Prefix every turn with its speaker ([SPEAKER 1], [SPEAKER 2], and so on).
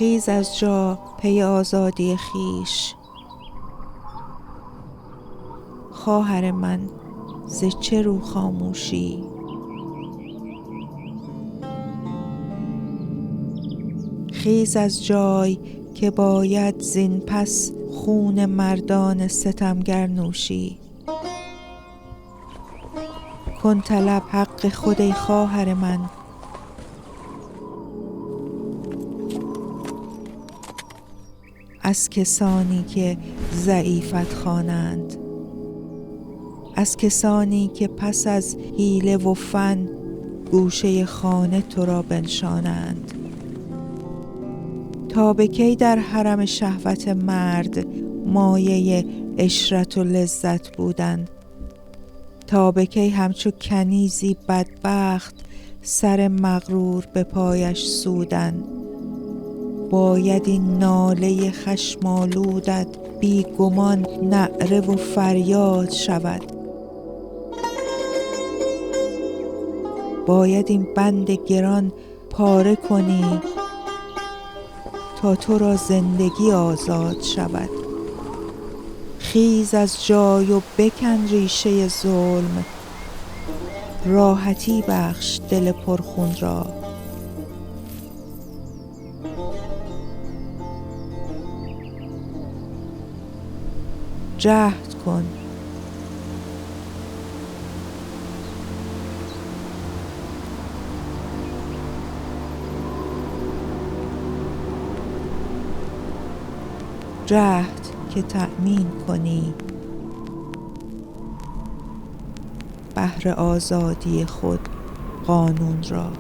[SPEAKER 1] خیز از جا پی آزادی خویش. خواهر من ز چه رو خاموشی؟ خیز از جای که باید زین پس خون مردان ستمگر نوشی. کن طلب حق خود ای خواهر من، از کسانی که ضعیفت خوانند، از کسانی که پس از حیله و فن گوشه خانه تو را بنشانند. تا به کی در حرم شهوت مرد مایه عشرت و لذت بودن؟ تا به کی همچو کنیزی بدبخت سر مغرور به پایش سودن؟ باید این ناله خشم آلودت بی گمان نعره و فریاد شود. باید این بند گران پاره کنی تا تو را زندگی آزاد شود. خیز از جای و بکن ریشه ظلم، راحتی بخش دل پرخون را. جهد کن جهد که تأمین کنی بهر آزادی خود قانون را.